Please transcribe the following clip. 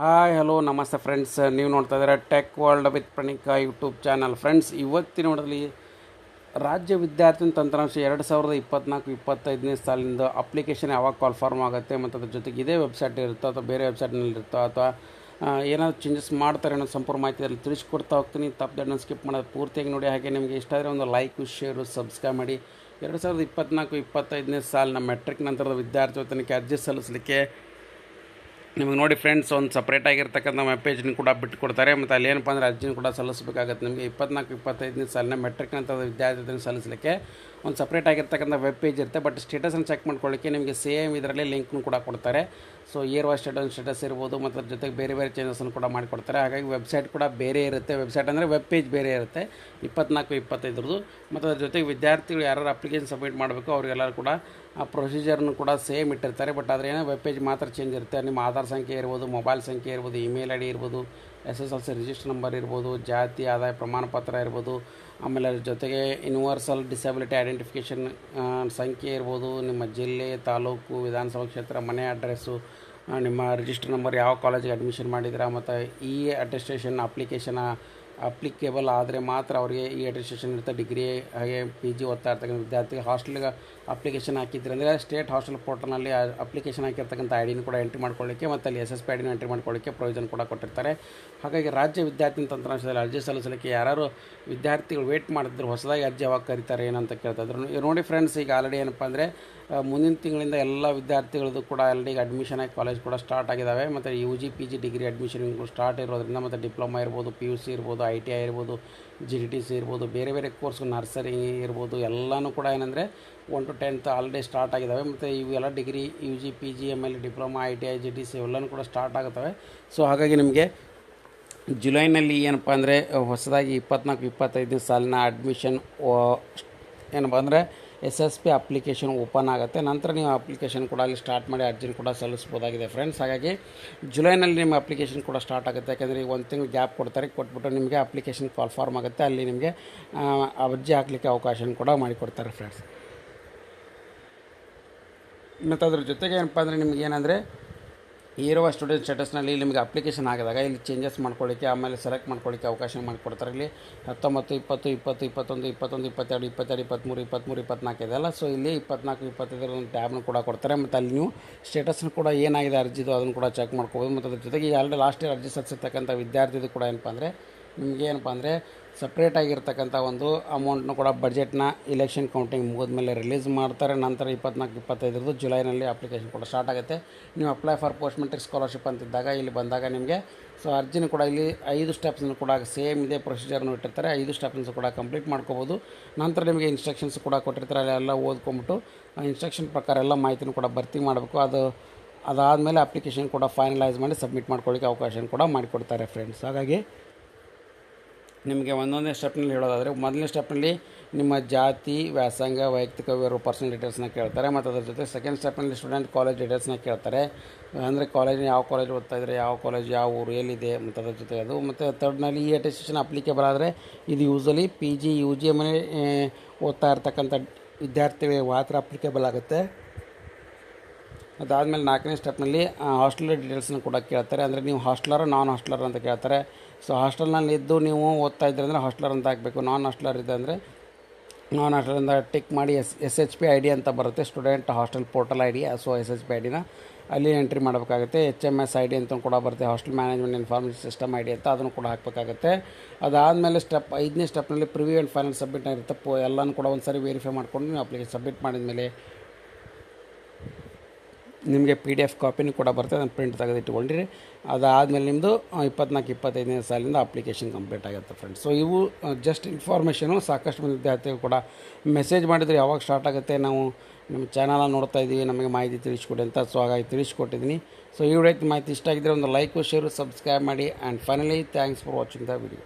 Hi hello ನಮಸ್ತೆ friends, ನೀವು ನೋಡ್ತಾ ಇದ್ದೀರಾ tech world with Pranika YouTube channel. Friends, ಇವತ್ತಿನ ನೋಡಲಿ ರಾಜ್ಯ ವಿದ್ಯಾರ್ಥಿ ತಂತ್ರಾಂಶ 2024-25ನೇ ಸಾಲಿಂದ ಅಪ್ಲಿಕೇಶನ್ ಯಾವಾಗ ಕಾಲ್ಫಾರ್ಮ್ ಆಗುತ್ತೆ ಮತ್ತು ಅದ್ರ ಜೊತೆಗೆ ಇದೇ ವೆಬ್ಸೈಟ್ ಇರುತ್ತೋ ಅಥವಾ ಬೇರೆ ವೆಬ್ಸೈಟ್ನಲ್ಲಿ ಇರುತ್ತೋ ಅಥವಾ ಏನಾದರೂ ಚೇಂಜಸ್ ಮಾಡ್ತಾರೆ ಅನ್ನೋ ಸಂಪೂರ್ಣ ಮಾಹಿತಿಯಲ್ಲಿ ತಿಳಿಸ್ಕೊಡ್ತಾ ಹೋಗ್ತೀನಿ. ತಪ್ಪದನ್ನು ಸ್ಕಿಪ್ ಮಾಡೋದು ಪೂರ್ತಿಯಾಗಿ ನೋಡಿ. ಹಾಗೆ ನಿಮಗೆ ಇಷ್ಟ ಆದರೆ ಒಂದು ಲೈಕ್, ಶೇರು, ಸಬ್ಸ್ಕ್ರೈಬ್ ಮಾಡಿ. 2024-25ನೇ ಸಾಲಿನ ಮೆಟ್ರಿಕ್ ನಂತರದ ವಿದ್ಯಾರ್ಥಿ ವೇತನಕ್ಕೆ ಅರ್ಜಿ ಸಲ್ಲಿಸಲಿಕ್ಕೆ ನಿಮಗೆ ನೋಡಿ ಫ್ರೆಂಡ್ಸ್, ಒಂದು ಸಪ್ರೇಟಾಗಿರ್ತಕ್ಕಂಥ ವೆಬ್ ಪೇಜ್ನ ಕೂಡ ಬಿಟ್ಟುಕೊಡ್ತಾರೆ. ಮತ್ತು ಅಲ್ಲಿ ಏನಪ್ಪ ಅಂದರೆ ಅರ್ಜಿನ ಕೂಡ ಸಲ್ಲಿಸಬೇಕಾಗತ್ತೆ. ನಿಮಗೆ 24-25ನೇ ಸಾಲಿನ ಮೆಟ್ರಿಕ್ ನಂತರದ ವಿದ್ಯಾರ್ಥಿ ಸಲ್ಲಿಸಲಿಕ್ಕೆ ಒಂದು ಸಪ್ರೇಟಾಗಿರ್ತಕ್ಕಂಥ ವೆಬ್ ಪೇಜ್ ಇರುತ್ತೆ. ಬಟ್ ಸ್ಟೇಟಸನ್ನು ಚೆಕ್ ಮಾಡ್ಕೊಳ್ಳಿಕ್ಕೆ ನಿಮಗೆ ಸೇಮ್ ಇದರಲ್ಲಿ ಲಿಂಕ್ನು ಕೂಡ ಕೊಡ್ತಾರೆ. ಸೊ ಇಯರ್ ವಾಯ್ಸ್ ಸ್ಟೇಟಸ್ ಇರ್ಬೋದು ಮತ್ತು ಅದ್ರ ಜೊತೆಗೆ ಬೇರೆ ಬೇರೆ ಚೇಂಜಸನ್ನು ಕೂಡ ಮಾಡಿಕೊಡ್ತಾರೆ. ಹಾಗಾಗಿ ವೆಬ್ಸೈಟ್ ಕೂಡ ಬೇರೆ ಇರುತ್ತೆ. ವೆಬ್ಸೈಟ್ ಅಂದರೆ ವೆಬ್ ಪೇಜ್ ಬೇರೆ ಇರುತ್ತೆ 24-25ರದ್ದು. ಮತ್ತು ಅದ್ರ ಜೊತೆಗೆ ವಿದ್ಯಾರ್ಥಿಗಳು ಯಾರು ಅಪ್ಲಿಕೇಶನ್ ಸಬ್ಮಿಟ್ ಮಾಡಬೇಕು ಅವರಿಗೆಲ್ಲರೂ ಕೂಡ ಆ ಪ್ರೊಸೀಜರ್ನು ಕೂಡ ಸೇಮ್ ಇಟ್ಟಿರ್ತಾರೆ. ಬಟ್ ಆದರೆ ಏನೋ ವೆಬ್ ಪೇಜ್ ಮಾತ್ರ ಚೇಂಜ್ ಇರುತ್ತೆ. ನಿಮ್ಮ ಆಧಾರ್ ಸಂಖ್ಯೆ ಇರ್ಬೋದು, ಮೊಬೈಲ್ ಸಂಖ್ಯೆ ಇರ್ಬೋದು, ಇಮೇಲ್ ಐ ಡಿ ಇರ್ಬೋದು, SSLC ರಿಜಿಸ್ಟರ್ ನಂಬರ್ ಇರ್ಬೋದು, ಜಾತಿ ಆದಾಯ ಪ್ರಮಾಣ ಪತ್ರ ಇರ್ಬೋದು, ಆಮೇಲೆ ಅದ್ರ ಜೊತೆಗೆ ಯೂನಿವರ್ಸಲ್ ಡಿಸಬಿಲಿಟಿ ಐಡೆಂಟಿಫಿಕೇಷನ್ ಸಂಖ್ಯೆ ಇರ್ಬೋದು, ನಿಮ್ಮ ಜಿಲ್ಲೆ, ತಾಲೂಕು, ವಿಧಾನಸಭಾ ಕ್ಷೇತ್ರ, ಮನೆ ಅಡ್ರೆಸ್ಸು, ನಿಮ್ಮ ರಿಜಿಸ್ಟರ್ ನಂಬರ್, ಯಾವ ಕಾಲೇಜಿಗೆ ಅಡ್ಮಿಷನ್ ಮಾಡಿದ್ದೀರಾ, ಮತ್ತು ಈ ಅಟೆಸ್ಟೇಷನ್ ಅಪ್ಲಿಕೇಬಲ್ ಆದರೆ ಮಾತ್ರ ಅವರಿಗೆ ಈ ಅಟೆಸ್ಟೇಷನ್ ಇರುತ್ತೆ. ಡಿಗ್ರಿ ಹಾಗೆ PG ಓದ್ತಾ ಇರ್ತಕ್ಕಂಥ ವಿದ್ಯಾರ್ಥಿಗಳು ಹಾಸ್ಟೆಲ್ಗೆ ಅಪ್ಲಿಕೇಶನ್ ಹಾಕಿದ್ರೆ ಅಂದರೆ ಸ್ಟೇಟ್ ಹಾಸ್ಟೆಲ್ ಪೋರ್ಟಲ್ನಲ್ಲಿ ಅಪ್ಲಿಕೇಶನ್ ಹಾಕಿರ್ತಕ್ಕಂಥ ಐಡಿನ ಕೂಡ ಎಂಟ್ರಿ ಮಾಡ್ಕೊಳ್ಳಿಕ್ಕೆ ಮತ್ತು ಅಲ್ಲಿ SSP ಐಡಿನ ಎಂಟ್ರಿ ಮಾಡ್ಕೊಳ್ಳಿಕ್ಕೆ ಪ್ರೊವಿಷನ್ ಕೂಡ ಕೊಟ್ಟಿರ್ತಾರೆ. ಹಾಗಾಗಿ ರಾಜ್ಯ ವಿದ್ಯಾರ್ಥಿ ತಂತ್ರಾಂಶದಲ್ಲಿ ಅರ್ಜಿ ಸಲ್ಲಿಸಲಿಕ್ಕೆ ಯಾರು ವಿದ್ಯಾರ್ಥಿಗಳು ವೇಟ್ ಮಾಡಿದ್ರು ಹೊಸದಾಗಿ ಅರ್ಜಿ ಯಾವಾಗ ಕರೀತಾರೆ ಏನಂತ ಕೇಳ್ತಾ ಇದ್ರು. ನೋಡಿ ಫ್ರೆಂಡ್ಸ್, ಈಗ ಆಲ್ರೆಡಿ ಏನಪ್ಪ ಅಂದರೆ ಮುಂದಿನ ತಿಂಗಳಿಂದ ಎಲ್ಲ ವಿದ್ಯಾರ್ಥಿಗಳದ್ದು ಕೂಡ ಆಲ್ರೆಡಿ ಅಡ್ಮಿಷನ್ ಆಗಿ ಕಾಲೇಜ್ ಕೂಡ ಸ್ಟಾರ್ಟ್ ಆಗಿದ್ದಾವೆ. ಮತ್ತು UG PG ಡಿಗ್ರಿ ಅಡ್ಮಿಷನ್ಗಳು ಸ್ಟಾರ್ಟ್ ಇರೋದ್ರಿಂದ ಮತ್ತು ಡಿಪ್ಲೊಮಾ ಇರ್ಬೋದು, PUC ಇರ್ಬೋದು, ITI ಇರ್ಬೋದು, GTTC ಇರ್ಬೋದು, ಬೇರೆ ಬೇರೆ ಕೋರ್ಸ್ ನರ್ಸರಿ ಇರ್ಬೋದು, ಎಲ್ಲನೂ ಕೂಡ ಏನಂದರೆ 1 to 10th ಆಲ್ರೆಡಿ ಸ್ಟಾರ್ಟ್ ಆಗಿದ್ದಾವೆ. ಮತ್ತು ಇವೆಲ್ಲ ಡಿಗ್ರಿ UG PG ಆಮೇಲೆ ಡಿಪ್ಲೊಮಾ ITI GTC ಇವೆಲ್ಲನೂ ಕೂಡ ಸ್ಟಾರ್ಟ್ ಆಗುತ್ತವೆ. ಸೊ ಹಾಗಾಗಿ ನಿಮಗೆ ಜುಲೈನಲ್ಲಿ ಏನಪ್ಪ ಅಂದರೆ ಹೊಸದಾಗಿ 24-25ನೇ ಸಾಲಿನ ಅಡ್ಮಿಷನ್ ಏನಪ್ಪ ಅಂದರೆ SSP ಅಪ್ಲಿಕೇಶನ್ ಓಪನ್ ಆಗುತ್ತೆ. ನಂತರ ನೀವು ಅಪ್ಲಿಕೇಶನ್ ಕೂಡ ಅಲ್ಲಿ ಸ್ಟಾರ್ಟ್ ಮಾಡಿ ಅರ್ಜಿನ ಕೂಡ ಸಲ್ಲಿಸ್ಬೋದಾಗಿದೆ ಫ್ರೆಂಡ್ಸ್. ಹಾಗಾಗಿ ಜುಲೈನಲ್ಲಿ ನಿಮ್ಮ ಅಪ್ಲಿಕೇಶನ್ ಕೂಡ ಸ್ಟಾರ್ಟ್ ಆಗುತ್ತೆ. ಯಾಕೆಂದರೆ ಈಗ 1 ತಿಂಗಳು ಗ್ಯಾಪ್ ಕೊಟ್ಬಿಟ್ಟು ನಿಮಗೆ ಅಪ್ಲಿಕೇಶನ್ ಕಾಲ್ಫಾರ್ಮ್ ಆಗುತ್ತೆ. ಅಲ್ಲಿ ನಿಮಗೆ ಅರ್ಜಿ ಹಾಕಲಿಕ್ಕೆ ಅವಕಾಶ ಕೂಡ ಮಾಡಿಕೊಡ್ತಾರೆ ಫ್ರೆಂಡ್ಸ್. ಮತ್ತು ಅದ್ರ ಜೊತೆಗೆ ಏನಪ್ಪ ಅಂದರೆ ನಿಮ್ಗೆ ಏನಂದರೆ ಇರುವ ಸ್ಟೂಡೆಂಟ್ ಸ್ಟೇಟಸ್ನಲ್ಲಿ ನಿಮಗೆ ಅಪ್ಲಿಕೇಶನ್ ಆಗಿದಾಗ ಇಲ್ಲಿ ಚೇಂಜಸ್ ಮಾಡ್ಕೊಳ್ಳಿಕ್ಕೆ ಆಮೇಲೆ ಸೆಲೆಕ್ಟ್ ಮಾಡ್ಕೊಳ್ಳಿಕ್ಕೆ ಅವಕಾಶ ಮಾಡಿಕೊಡ್ತಾರೆ. ಇಲ್ಲಿ 19, 20, 20, 21, 21, 22, 22, 23, 23, 24 ಇದೆಲ್ಲ. ಸೊ ಇಲ್ಲಿ 24-25 ಒಂದು ಟ್ಯಾಬ್ನು ಕೂಡ ಕೊಡ್ತಾರೆ. ಮತ್ತು ಅಲ್ಲಿ ನೀವು ಸ್ಟೇಟಸ್ನು ಕೂಡ ಏನಾಗಿದೆ ಅರ್ಜಿದು ಅದನ್ನು ಕೂಡ ಚೆಕ್ ಮಾಡ್ಕೋಬೋದು. ಮತ್ತು ಅದ್ರ ಜೊತೆಗೆ ಆಲ್ರೆಡಿ ಲಾಸ್ಟ್ ಇಯರ್ ಅರ್ಜಿ ಸಲ್ಲಿಸಿರ್ತಕ್ಕಂಥ ವಿದ್ಯಾರ್ಥಿದು ಕೂಡ ಏನಪ್ಪ ಅಂದರೆ ನಿಮಗೆ ಏನಪ್ಪ ಅಂದರೆ ಸಪ್ರೇಟಾಗಿರ್ತಕ್ಕಂಥ ಒಂದು ಅಮೌಂಟ್ನು ಕೂಡ ಬಡ್ಜೆಟ್ನ ಇಲೆಕ್ಷನ್ ಕೌಂಟಿಂಗ್ ಮುಗಿದ್ಮೇಲೆ ರಿಲೀಸ್ ಮಾಡ್ತಾರೆ. ನಂತರ 24-25 ಜುಲೈನಲ್ಲಿ ಅಪ್ಲಿಕೇಶನ್ ಕೂಡ ಸ್ಟಾರ್ಟ್ ಆಗುತ್ತೆ. ನೀವು apply for post matric scholarship ಅಂತಿದ್ದಾಗ ಇಲ್ಲಿ ಬಂದಾಗ ನಿಮಗೆ ಸೊ ಅರ್ಜಿನೂ ಕೂಡ ಇಲ್ಲಿ 5 ಸ್ಟೆಪ್ಸ್ನು ಕೂಡ ಸೇಮ್ ಇದೇ ಪ್ರೊಸೀಜರ್ನು ಇಟ್ಟಿರ್ತಾರೆ. 5 ಸ್ಟೆಪ್ಸ್ ಕೂಡ ಕಂಪ್ಲೀಟ್ ಮಾಡ್ಕೋಬೋದು. ನಂತರ ನಿಮಗೆ ಇನ್ಸ್ಟ್ರಕ್ಷನ್ಸ್ ಕೂಡ ಕೊಟ್ಟಿರ್ತಾರೆ. ಅಲ್ಲೆಲ್ಲ ಓದ್ಕೊಂಬಿಟ್ಟು ಇನ್ಸ್ಟ್ರಕ್ಷನ್ ಪ್ರಕಾರ ಎಲ್ಲ ಮಾಹಿತಿನೂ ಕೂಡ ಭರ್ತಿ ಮಾಡಬೇಕು. ಅದಾದಮೇಲೆ ಅಪ್ಲಿಕೇಶನ್ ಕೂಡ ಫೈನಲೈಸ್ ಮಾಡಿ ಸಬ್ಮಿಟ್ ಮಾಡ್ಕೊಳ್ಳಿಕ್ಕೆ ಅವಕಾಶ ಕೂಡ ಮಾಡಿಕೊಡ್ತಾರೆ ಫ್ರೆಂಡ್ಸ್. ಹಾಗಾಗಿ ನಿಮಗೆ ಒಂದೊಂದೇ ಸ್ಟೆಪ್ನಲ್ಲಿ ಹೇಳೋದಾದರೆ ಮೊದಲನೇ ಸ್ಟೆಪ್ನಲ್ಲಿ ನಿಮ್ಮ ಜಾತಿ, ವ್ಯಾಸಂಗ, ವೈಯಕ್ತಿಕ ವಿವರ ಪರ್ಸನಲ್ ಡೀಟೇಲ್ಸ್ನ ಕೇಳ್ತಾರೆ. ಮತ್ತು ಅದ್ರ ಜೊತೆ ಸೆಕೆಂಡ್ ಸ್ಟೆಪ್ನಲ್ಲಿ ಸ್ಟೂಡೆಂಟ್ ಕಾಲೇಜ್ ಡೀಟೇಲ್ಸ್ನ ಕೇಳ್ತಾರೆ. ಅಂದರೆ ಕಾಲೇಜಿನ ಯಾವ ಕಾಲೇಜ್ ಓದ್ತಾ ಇದ್ದಾರೆ, ಯಾವ ಕಾಲೇಜ್, ಯಾವ ಊರು, ಎಲ್ಲಿದೆ ಮತ್ತು ಅದ್ರ ಜೊತೆ ಅದು. ಮತ್ತು ಥರ್ಡ್ನಲ್ಲಿ ಈ ಅಟೆಸ್ಟೇಷನ್ ಅಪ್ಲಿಕೇಬಲ್ ಆದರೆ ಇದು ಯೂಸಲಿ PG UG ಆಮೇಲೆ ಓದ್ತಾ ಇರ್ತಕ್ಕಂಥ ವಿದ್ಯಾರ್ಥಿಗಳಿಗೆ ಮಾತ್ರ ಅಪ್ಲಿಕೇಬಲ್ ಆಗುತ್ತೆ. ಅದಾದಮೇಲೆ 4ನೇ ಸ್ಟೆಪ್ನಲ್ಲಿ ಹಾಸ್ಟೆಲ್ ಡೀಟೇಲ್ಸ್ನ ಕೂಡ ಕೇಳ್ತಾರೆ. ಅಂದರೆ ನೀವು ಹಾಸ್ಟೆಲರ್ ನಾನ್ ಹಾಸ್ಟೆಲರ್ ಅಂತ ಕೇಳ್ತಾರೆ. ಸೊ ಹಾಸ್ಟೆಲ್ನಲ್ಲಿ ಇದ್ದು ನೀವು ಓದ್ತಾ ಇದ್ದರೆ ಅಂದರೆ ಹಾಸ್ಟೆಲರ್ ಅಂತ ಹಾಕಬೇಕು. ನಾನ್ ಹಾಸ್ಟೆಲರ್ ಇದೆ ಅಂದರೆ ನಾನ್ ಹಾಸ್ಟೆಲಿಂದ ಟಿಕ್ ಮಾಡಿ SHP ID ಅಂತ ಬರುತ್ತೆ, student hostel portal ID. So SHP IDನ ಅಲ್ಲಿ ಎಂಟ್ರಿ ಮಾಡಬೇಕಾಗುತ್ತೆ. HMS ID ಅಂತ ಕೂಡ ಬರುತ್ತೆ, hostel management information system ID ಅಂತ, ಅದನ್ನು ಕೂಡ ಹಾಕಬೇಕಾಗುತ್ತೆ. ಅದಾದಮೇಲೆ 5ನೇ ಸ್ಟೆಪ್ನಲ್ಲಿ ಪ್ರಿವ್ಯೂ ಆ್ಯಂಡ್ ಫೈನಲ್ ಸಬ್ಮಿಟ್ ಇರುತ್ತೆ. ಎಲ್ಲನೂ ಕೂಡ ಒಂದು ಸಾರಿ ವೆರಿಫೈ ಮಾಡ್ಕೊಂಡು ನೀವು ಅಪ್ಲಿಕೇಶನ್ ಸಬ್ಮಿಟ್ ಮಾಡಿದ ಮೇಲೆ ನಿಮಗೆ PDF ಕಾಪಿನೂ ಕೂಡ ಬರ್ತದೆ, ಅದನ್ನು ಪ್ರಿಂಟ್ ತೆಗೆದಿಟ್ಟುಕೊಂಡಿರಿ. ಅದಾದಮೇಲೆ ನಿಮ್ಮದು 24-25ನೇ ಸಾಲಿಂದ ಅಪ್ಲಿಕೇಶನ್ ಕಂಪ್ಲೀಟ್ ಆಗುತ್ತೆ ಫ್ರೆಂಡ್ಸ್. ಸೊ ಇವು ಜಸ್ಟ್ ಇನ್ಫಾರ್ಮೇಷನು. ಸಾಕಷ್ಟು ಮಂದಿ ವಿದ್ಯಾರ್ಥಿಗಳು ಕೂಡ ಮೆಸೇಜ್ ಮಾಡಿದರೆ ಯಾವಾಗ ಸ್ಟಾರ್ಟ್ ಆಗುತ್ತೆ, ನಾವು ನಿಮ್ಮ ಚಾನಲನ್ನು ನೋಡ್ತಾ ಇದ್ದೀವಿ, ನಮಗೆ ಮಾಹಿತಿ ತಿಳಿಸ್ಕೊಡಿ ಅಂತ. ಸೊ ಹಾಗಾಗಿ ತಿಳಿಸ್ಕೊಟ್ಟಿದ್ದೀನಿ. ಸೊ ಈ ವಿಡಿಯೋ ಮಾಹಿತಿ ಇಷ್ಟ ಆಗಿದ್ದರೆ ಒಂದು ಲೈಕು, ಶೇರು, ಸಬ್ಸ್ಕ್ರೈಬ್ ಮಾಡಿ. And finally thanks for watching the video.